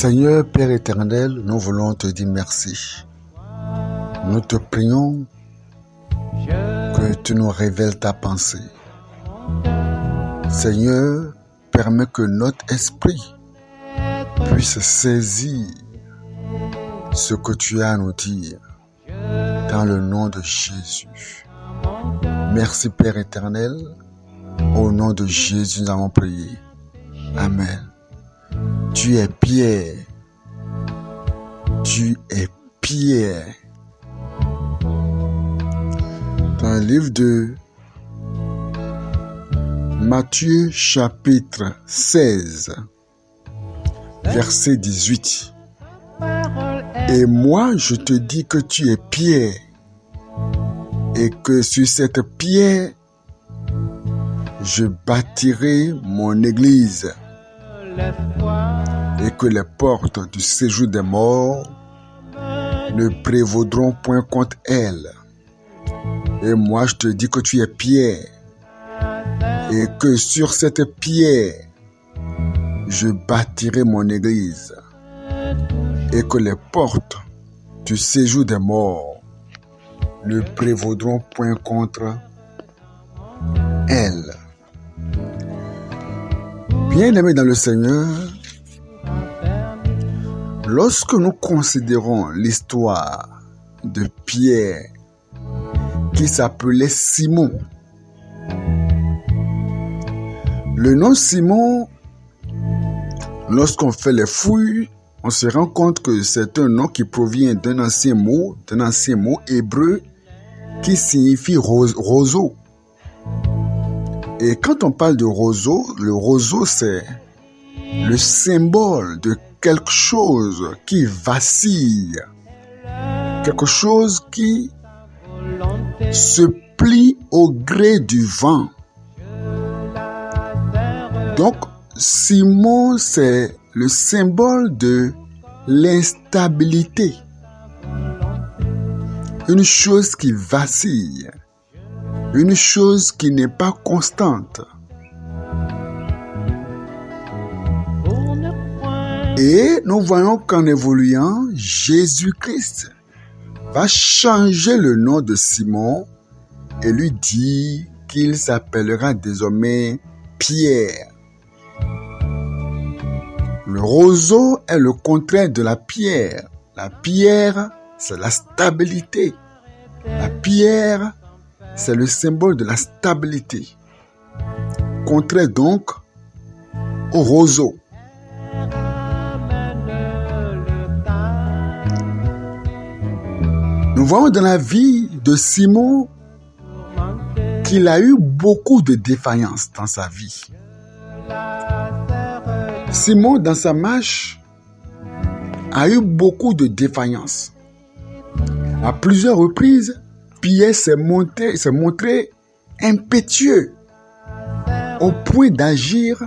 Seigneur Père éternel, nous voulons te dire merci. Nous te prions que tu nous révèles ta pensée. Seigneur, permets que notre esprit puisse saisir ce que tu as à nous dire dans le nom de Jésus. Merci Père éternel, au nom de Jésus nous avons prié. Amen. Tu es Pierre. Tu es Pierre. Dans le livre de Matthieu chapitre 16, verset 18. Et moi je te dis que tu es Pierre, et que sur cette pierre, je bâtirai mon église, et que les portes du séjour des morts ne prévaudront point contre elle. Et moi je te dis que tu es Pierre, et que sur cette pierre, je bâtirai mon église, et que les portes du séjour des morts ne prévaudront point contre elle. Bien-aimés dans le Seigneur, lorsque nous considérons l'histoire de Pierre qui s'appelait Simon, le nom Simon, lorsqu'on fait les fouilles, on se rend compte que c'est un nom qui provient d'un ancien mot hébreu qui signifie roseau. Et quand on parle de roseau, le roseau c'est le symbole de quelque chose qui vacille, quelque chose qui se plie au gré du vent. Donc, Simon, c'est le symbole de l'instabilité. Une chose qui vacille, une chose qui n'est pas constante. Et nous voyons qu'en évoluant, Jésus-Christ va changer le nom de Simon et lui dire qu'il s'appellera désormais Pierre. Le roseau est le contraire de la pierre. La pierre, c'est la stabilité. La pierre, c'est le symbole de la stabilité. Contraire donc au roseau. Nous voyons dans la vie de Simon qu'il a eu beaucoup de défaillances dans sa vie. Simon, dans sa marche, a eu beaucoup de défaillances. À plusieurs reprises, Pierre s'est montré impétueux au point d'agir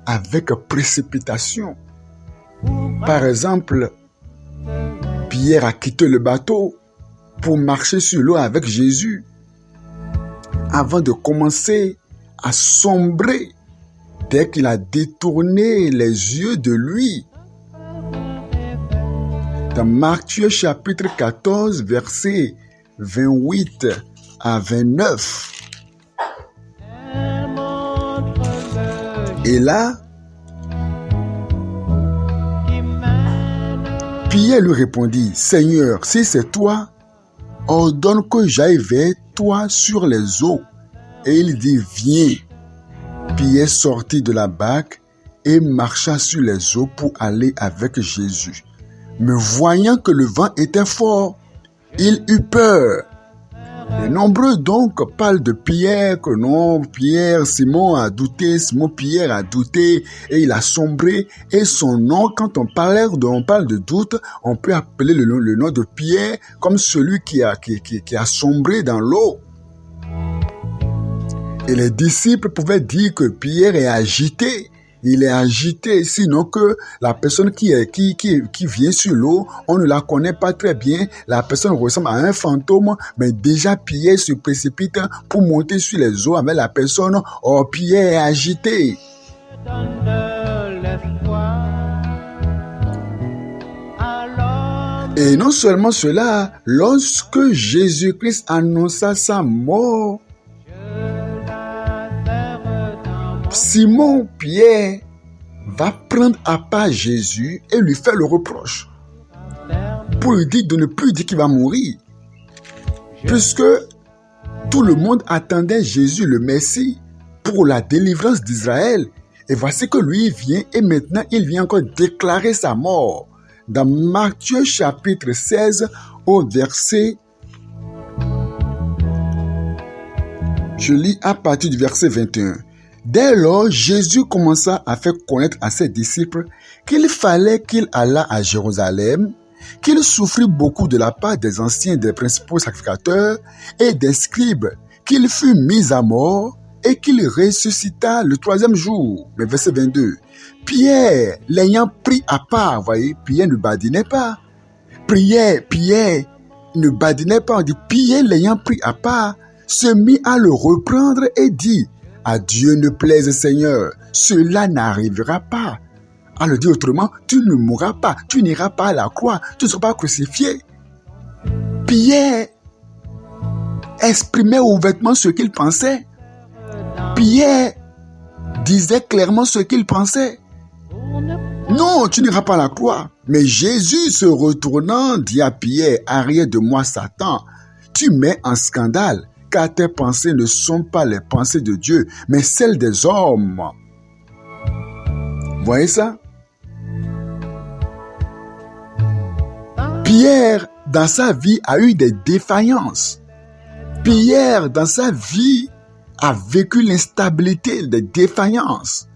avec précipitation. Par exemple, Pierre a quitté le bateau pour marcher sur l'eau avec Jésus avant de commencer à sombrer dès qu'il a détourné les yeux de lui. Dans Matthieu chapitre 14, versets 28 à 29. Et là, Pierre lui répondit, « Seigneur, si c'est toi, ordonne que j'aille vers toi sur les eaux. » Et il dit, « Viens. » Pierre sortit de la barque et marcha sur les eaux pour aller avec Jésus. Mais voyant que le vent était fort, il eut peur. Les nombreux donc parlent de Pierre, que non, Simon a douté, Pierre a douté et il a sombré. Et son nom, quand on parle de doute, on peut appeler le nom de Pierre comme celui qui a sombré dans l'eau. Et les disciples pouvaient dire que Pierre est agité. Il est agité, sinon que la personne qui vient sur l'eau, on ne la connaît pas très bien. La personne ressemble à un fantôme, mais déjà Pierre se précipite pour monter sur les eaux avec la personne. Oh, Pierre est agité. Et non seulement cela, lorsque Jésus-Christ annonça sa mort, Simon Pierre va prendre à part Jésus et lui faire le reproche pour lui dire de ne plus dire qu'il va mourir, puisque tout le monde attendait Jésus le Messie pour la délivrance d'Israël. Et voici que lui vient et maintenant il vient encore déclarer sa mort. Dans Matthieu chapitre 16 au verset, je lis à partir du verset 21. Dès lors, Jésus commença à faire connaître à ses disciples qu'il fallait qu'il allât à Jérusalem, qu'il souffrit beaucoup de la part des anciens des principaux sacrificateurs et des scribes, qu'il fut mis à mort et qu'il ressuscita le troisième jour. Mais verset 22. Pierre, l'ayant pris à part, voyez, Pierre ne badinait pas. Pierre ne badinait pas. On dit Pierre, l'ayant pris à part, se mit à le reprendre et dit, à Dieu ne plaise Seigneur, cela n'arrivera pas. À le dire autrement, tu ne mourras pas, tu n'iras pas à la croix, tu ne seras pas crucifié. Pierre exprimait ouvertement ce qu'il pensait. Pierre disait clairement ce qu'il pensait. Non, tu n'iras pas à la croix. Mais Jésus, se retournant, dit à Pierre, arrière de moi, Satan, tu mets en scandale, car tes pensées ne sont pas les pensées de Dieu, mais celles des hommes. Voyez ça? Pierre, dans sa vie, a eu des défaillances. Pierre, dans sa vie, a vécu l'instabilité, des défaillances.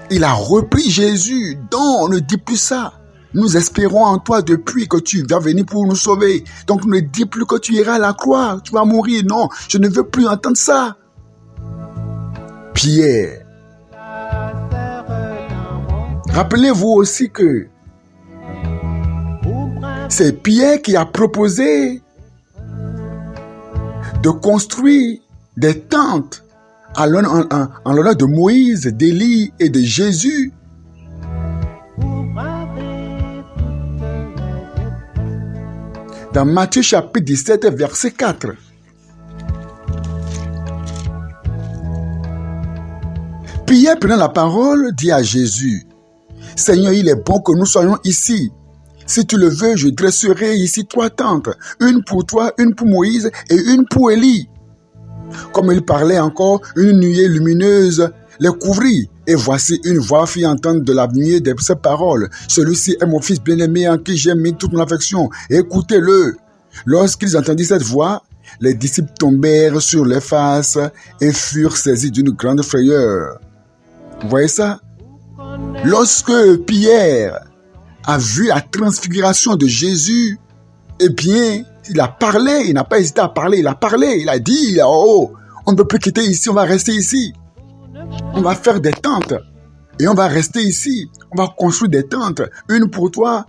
Il a repris Jésus. Donc, on ne dit plus ça. Nous espérons en toi depuis que tu vas venir pour nous sauver. Donc, ne dis plus que tu iras à la croix, tu vas mourir. Non, je ne veux plus entendre ça. Pierre. Rappelez-vous aussi que c'est Pierre qui a proposé de construire des tentes en l'honneur de Moïse, d'Élie et de Jésus. Dans Matthieu chapitre 17, verset 4. Pierre, prenant la parole, dit à Jésus, « Seigneur, il est bon que nous soyons ici. Si tu le veux, je dresserai ici 3 tentes, une pour toi, une pour Moïse et une pour Élie. » Comme il parlait encore, une nuée lumineuse les couvrit. Et voici une voix fit entendre de la nuée de ces paroles. « Celui-ci est mon fils bien-aimé en qui j'ai mis toute mon affection. Écoutez-le. » Lorsqu'ils entendirent cette voix, les disciples tombèrent sur les faces et furent saisis d'une grande frayeur. Vous voyez ça? Lorsque Pierre a vu la transfiguration de Jésus, eh bien, il a parlé, il n'a pas hésité à parler, il a parlé, il a dit, oh, on ne peut plus quitter ici, on va rester ici. On va faire des tentes et on va rester ici. On va construire des tentes, une pour toi,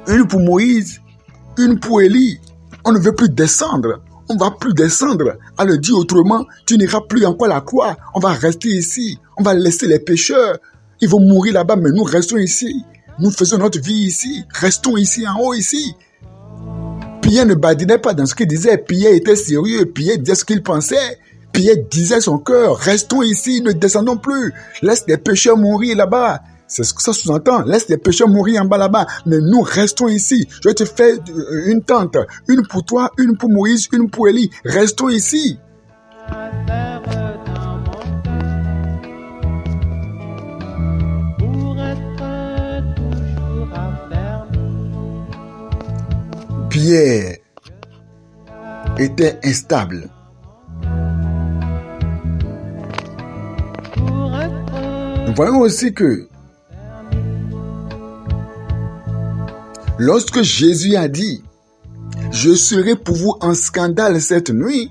une pour Moïse, une pour Élie. On ne veut plus descendre, on ne va plus descendre. À le dire autrement, tu n'iras plus encore à la croix, on va rester ici. On va laisser les pécheurs, ils vont mourir là-bas, mais nous restons ici. Nous faisons notre vie ici, restons ici, en haut ici. Pierre ne badinait pas dans ce qu'il disait. Pierre était sérieux. Pierre disait ce qu'il pensait. Pierre disait son cœur. Restons ici, ne descendons plus. Laisse les pécheurs mourir là-bas. C'est ce que ça sous-entend. Laisse les pécheurs mourir en bas là-bas. Mais nous restons ici. Je vais te faire une tente. Une pour toi, une pour Moïse, une pour Élie. Restons ici. Pierre était instable. Nous voyons aussi que lorsque Jésus a dit « Je serai pour vous en scandale cette nuit »,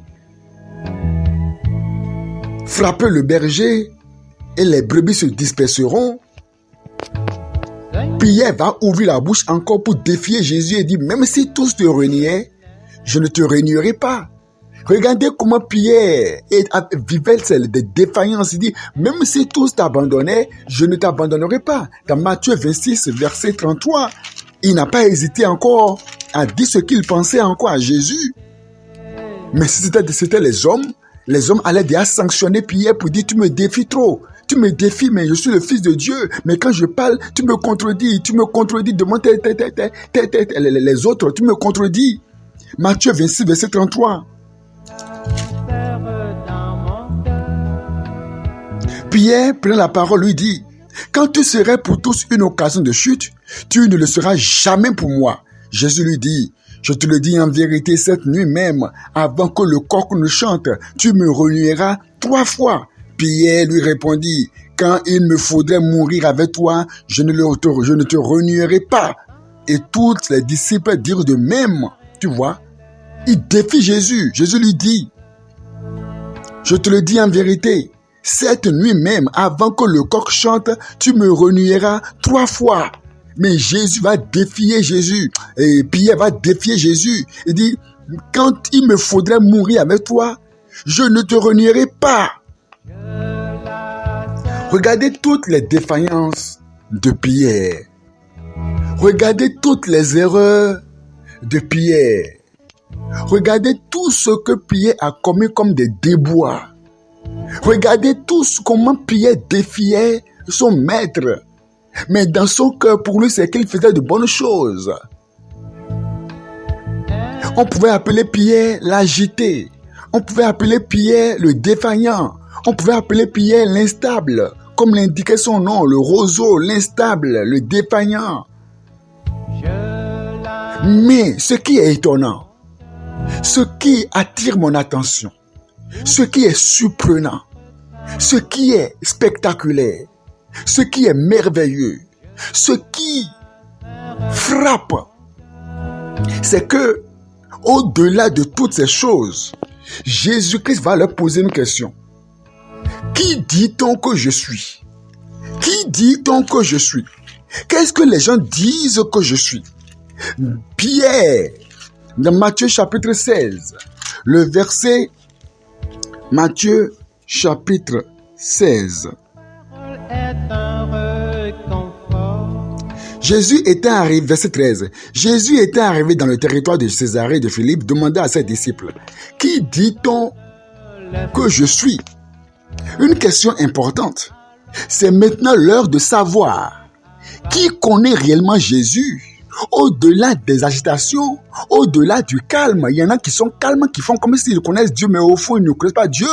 frappez le berger et les brebis se disperseront. Pierre va ouvrir la bouche encore pour défier Jésus et dire, même si tous te reniaient, je ne te renierai pas. Regardez comment Pierre vivait des défaillances. Il dit, même si tous t'abandonnaient, je ne t'abandonnerai pas. Dans Matthieu 26, verset 33, il n'a pas hésité encore à dire ce qu'il pensait encore à Jésus. Mais si c'était les hommes allaient déjà sanctionner Pierre pour dire, tu me défies trop. Tu me défies, mais je suis le Fils de Dieu. Mais quand je parle, tu me contredis devant les autres, tu me contredis. Matthieu 26, verset 33. Pierre prenant la parole lui dit, quand tu serais pour tous une occasion de chute, tu ne le seras jamais pour moi. Jésus lui dit, je te le dis en vérité, cette nuit même, avant que le coq ne chante, tu me renieras 3 fois. Pierre lui répondit, quand il me faudrait mourir avec toi, je ne te renierai pas. Et tous les disciples dirent de même. Tu vois, il défie Jésus. Jésus lui dit, je te le dis en vérité, cette nuit même, avant que le coq chante, tu me renieras 3 fois. Mais Jésus va défier Jésus. Et Pierre va défier Jésus. Il dit, quand il me faudrait mourir avec toi, je ne te renierai pas. Regardez toutes les défaillances de Pierre. Regardez toutes les erreurs de Pierre. Regardez tout ce que Pierre a commis comme des déboires. Regardez comment Pierre défiait son maître. Mais dans son cœur, pour lui, c'est qu'il faisait de bonnes choses. On pouvait appeler Pierre l'agité. On pouvait appeler Pierre le défaillant. On pouvait appeler Pierre l'instable. Comme l'indiquait son nom, le roseau, l'instable, le défaillant. Mais ce qui est étonnant, ce qui attire mon attention, ce qui est surprenant, ce qui est spectaculaire, ce qui est merveilleux, ce qui frappe, c'est que, au-delà de toutes ces choses, Jésus-Christ va leur poser une question. Qui dit-on que je suis? Qui dit-on que je suis? Qu'est-ce que les gens disent que je suis? Pierre, dans Matthieu chapitre 16, le verset Matthieu chapitre 16. Jésus était arrivé, verset 13, Jésus était arrivé dans le territoire de Césarée de Philippe, demanda à ses disciples, qui dit-on que je suis? Une question importante. C'est maintenant l'heure de savoir qui connaît réellement Jésus. Au-delà des agitations, au-delà du calme, il y en a qui sont calmes, qui font comme s'ils connaissent Dieu, mais au fond, ils ne connaissent pas Dieu.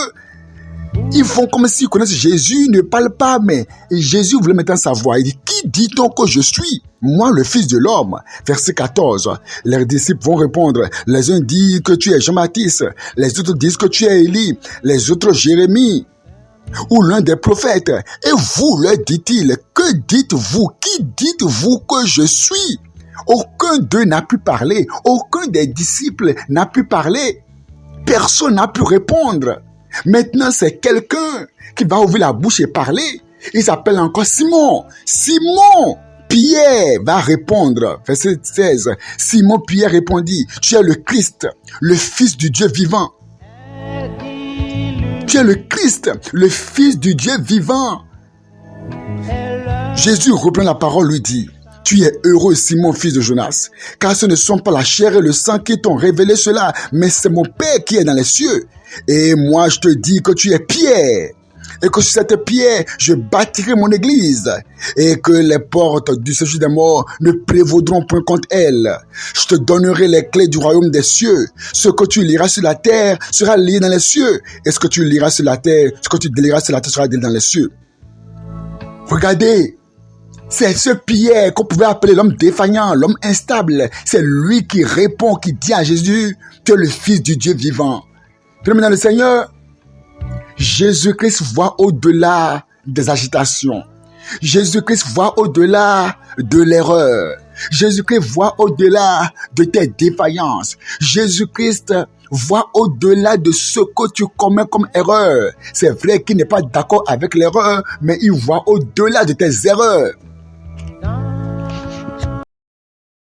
Ils font comme s'ils connaissent Jésus, ils ne parlent pas, mais Jésus voulait maintenant savoir. Il dit, qui dit-on que je suis? Moi, le Fils de l'homme. Verset 14. Les disciples vont répondre. Les uns disent que tu es Jean-Baptiste. Les autres disent que tu es Élie. Les autres Jérémie. Ou l'un des prophètes. Et vous, leur dit-il, que dites-vous? Qui dites-vous que je suis? Aucun d'eux n'a pu parler. Aucun des disciples n'a pu parler. Personne n'a pu répondre. Maintenant, c'est quelqu'un qui va ouvrir la bouche et parler. Il s'appelle encore Simon. Simon, Pierre va répondre. Verset 16. Simon Pierre répondit, tu es le Christ, le Fils du Dieu vivant. Tu es le Christ, le Fils du Dieu vivant. Jésus reprend la parole, lui dit, tu es heureux, Simon, fils de Jonas, car ce ne sont pas la chair et le sang qui t'ont révélé cela, mais c'est mon Père qui est dans les cieux. Et moi, je te dis que tu es Pierre, et que sur cette pierre, je bâtirai mon église, et que les portes du séjour des morts ne prévaudront point contre elle. Je te donnerai les clés du royaume des cieux. Ce que tu liras sur la terre sera lié dans les cieux, et ce que tu liras sur la terre, ce que tu délieras sur la terre sera lié dans les cieux. Regardez, c'est ce Pierre qu'on pouvait appeler l'homme défaillant, l'homme instable. C'est lui qui répond, qui dit à Jésus, tu es le Fils du Dieu vivant. Bien-aimés dans le Seigneur, Jésus-Christ voit au-delà des agitations. Jésus-Christ voit au-delà de l'erreur. Jésus-Christ voit au-delà de tes défaillances. Jésus-Christ voit au-delà de ce que tu commets comme erreur. C'est vrai qu'il n'est pas d'accord avec l'erreur, mais il voit au-delà de tes erreurs.